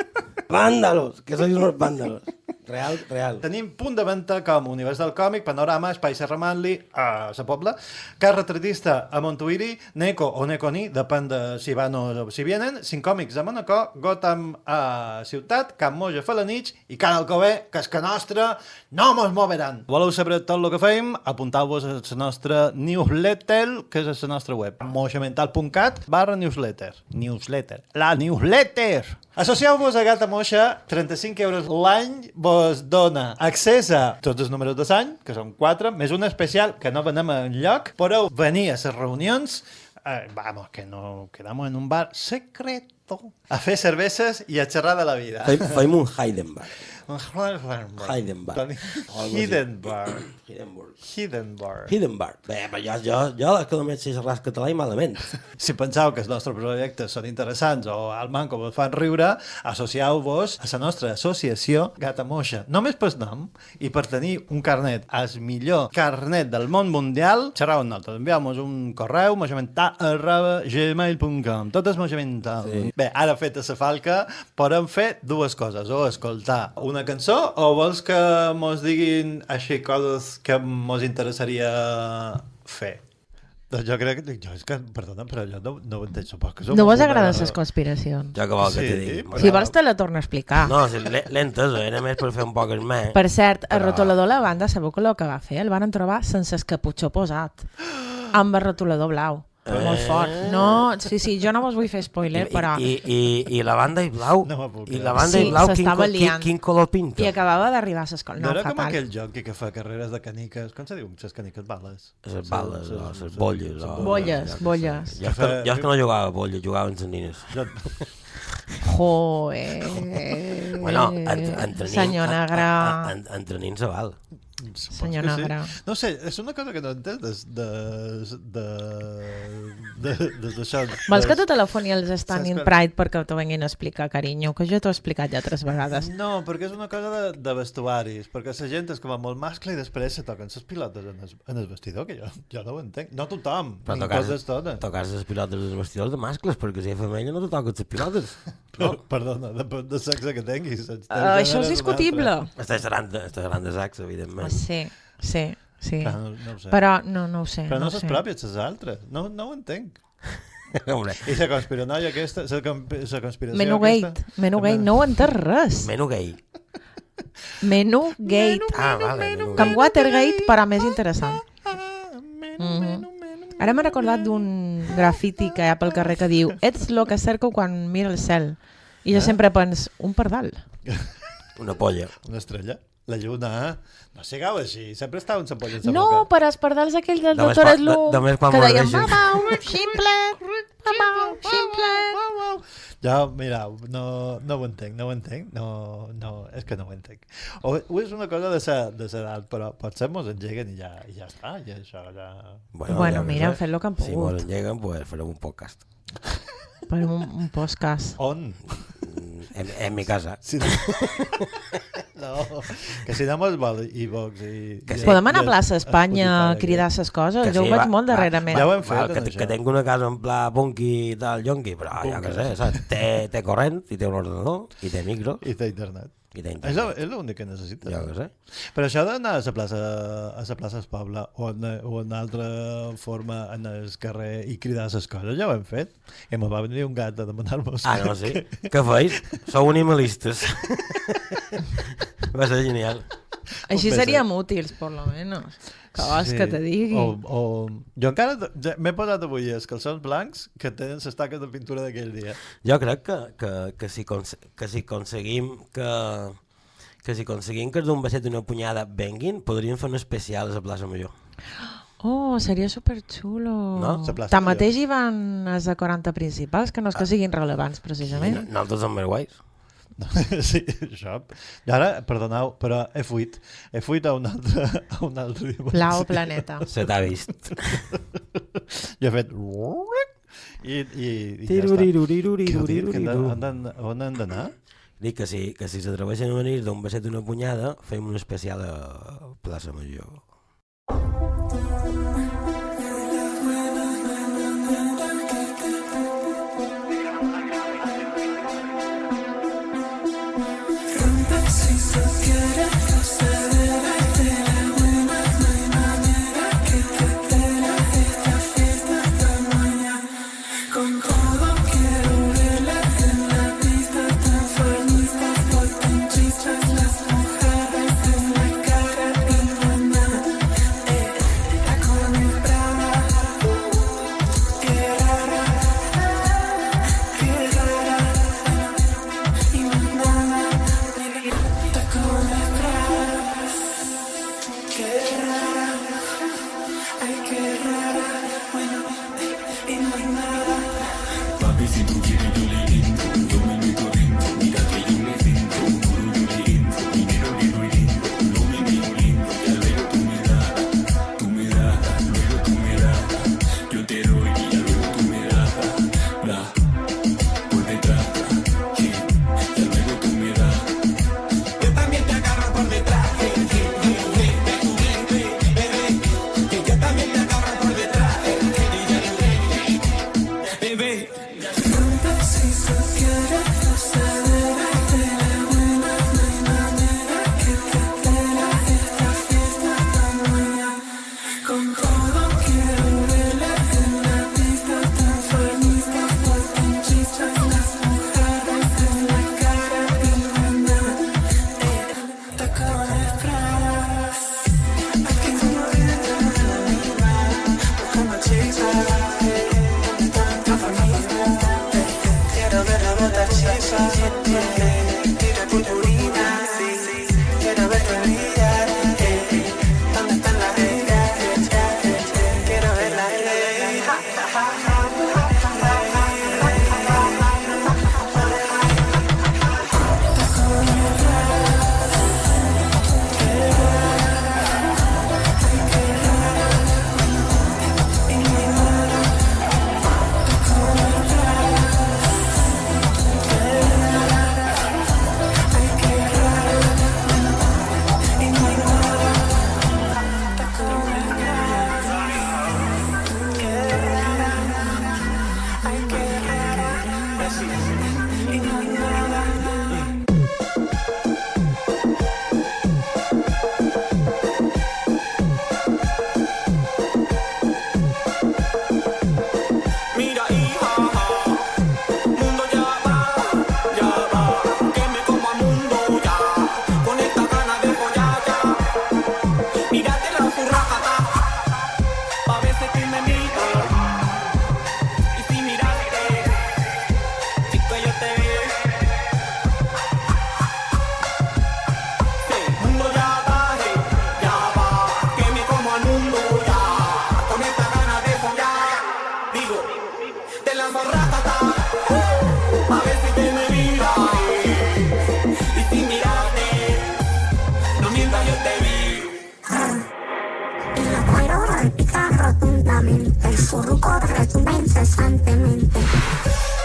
Vándalos, que sois unos vándalos. Real. Tenim punt de venda com Univers del Còmic, Panorama, Espai Serramanli, a la Pobla, Car Retratista a Montuïri, Neko o Nekoni, depèn de si van o si vienen, 5 còmics a Manacor, Gotham a Ciutat, Can Moja Falanich i Can Alcover, que és que nostra, no mos moveran. Voleu saber tot el que feim? Apuntau-vos a la nostra newsletter, que és a la nostra web, moixamental.cat/newsletter. La newsletter! Associeu-vos a Gata Moixa, 35 euros l'any vos dona accés a tots els números de l'any, que són 4, més un especial que no venem enlloc. Podeu venir a les reunions, que no quedamos en un bar secreto, a fer cerveses i a xerrar de la vida. Fem un Heidenberg. Heidenberg. Bé, però jo és que només sé xerrar català i malament. Si penseu que els nostres projectes són interessants o al manco vos fan riure, associeu-vos a la nostra associació Gata Moixa. Només per nom i per tenir un carnet, el millor carnet del món mundial, xerrau amb nosaltres. Envieu-nos un correu, moixamental@gmail.com. Tot és moixamental. Sí. Bé, ara feta la falca, podem fer dues coses, o escoltar una cançó o vols que mos diguin així coses que mos interessaria fer? Doncs jo crec que... Perdona, però jo no ho entenc. No vos agraden les conspiracions? Jo que vol que t'hi digui. Si vols te la torno a explicar. No, l'he entès, era més per fer un poc el més. Per cert, el rotulador la banda, sabeu que el que va fer? El van trobar sense el caputxó posat. Amb el rotulador blau. Molt fort. No, sí, jo no vos vull fer spoiler, però... I la banda i blau? I la banda i blau, quin color pinta? I acabava d'arribar a l'escola. No era com aquell jockey que fa carreres de caniques. Com se diu? Les caniques bales? Les bales, les bolles. Bolles. Jo és que no jugava a bolles, jugava amb les nines. Joder. Bueno, senyor Negre. Entre nins se val. Senyor Negre. No sé, és una cosa que no entenc d'això. Vols que t'ho telefoni als Standing Pride perquè t'ho venguin a explicar, carinyo? Que jo t'ho he explicat ja 3 vegades. No, perquè és una cosa de vestuaris, perquè la gent és com a molt mascle i després se toquen les pilotes en el vestidor, que jo no ho entenc. No tothom, ni coses totes. Tocar les pilotes dels vestidors de mascles, perquè si és femella no te toques les pilotes. Perdona, depèn del sexe que tinguis. Això és discutible. Estàs gran de sexe, evidentment. Sí. No ho sé. Però no ho sé. Però no les pròpies, les altres. No ho entenc. I la conspiranoia aquesta, la conspiració Menugate, no ho entès res. Menugate. Ah, vale. Com Watergate, però més interessant. Ara m'he recordat d'un grafiti que hi ha pel carrer que diu ets lo que cerco quan mira el cel. I jo sempre penso, un pardal. Una polla. Una estrella. La lluna, no sigueu així, sempre estava un polla en sa boca. No, però els pardals aquell del doctor Eslu, que deien ximple. Jo, mira, no ho entenc. No, és que no ho entenc. O és una cosa de l'edat, però potser mos engeguen i ja està. I això ja... Bueno, mira, han fet el que han pogut. Si mos engeguen, pues farem un podcast. Farem un podcast. On? En mi casa. Sí. No, que si anem al vol i Vox i... Podem anar a plaça Espanya a cridar ses coses? Jo ho veig molt darrerament. Ja ho hem fet, que tenc una casa en pla punky del yonqui, però ja que sé, saps? Té corrent, i té un ordinador, i té micro. I té internet. És l'únic que necessites. Jo que sé. Però això d'anar a la plaça del poble o en altra forma en el carrer i cridar les coses, ja ho hem fet. I me va venir un gat a demanar-me... Ah, no, sí? Què feis? Sou animalistes. Va ser genial. Així seríem útils, per lo menos. Que vols que te digui? Jo encara m'he posat avui els calçons blancs que tenen les taques de pintura d'aquell dia. Jo crec que si aconseguim que d'un basset una punyada venguin, podríem fer un especial a la plaça Major. Oh, seria superxulo. No? Tanmateix hi van els de 40 principals, que no és que siguin rellevants, precisament. Nosaltres som més guais. Sí, això. I ara, perdoneu, però he fuit a un altre dimensió. Blau planeta. Se t'ha vist. Jo he fet... I ja està. On hem d'anar? Dic que si s'atreveixen a venir d'un basset una punyada, fem un especial a plaça Major.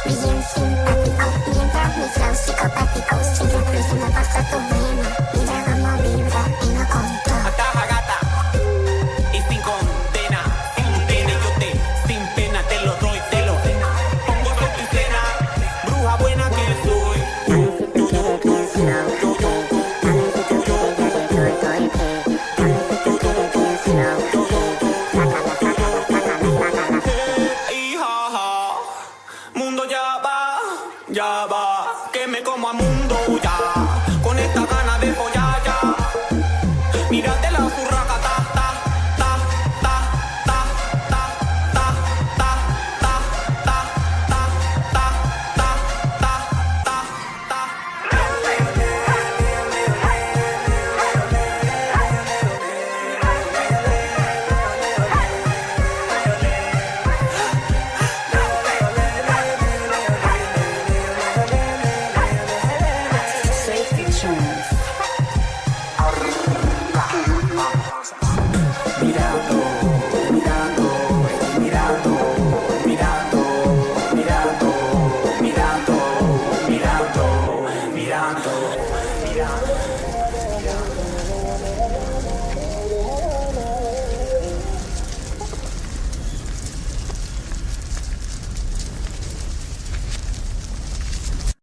Bien simpático, mientras mi flow psicopático mundo ya va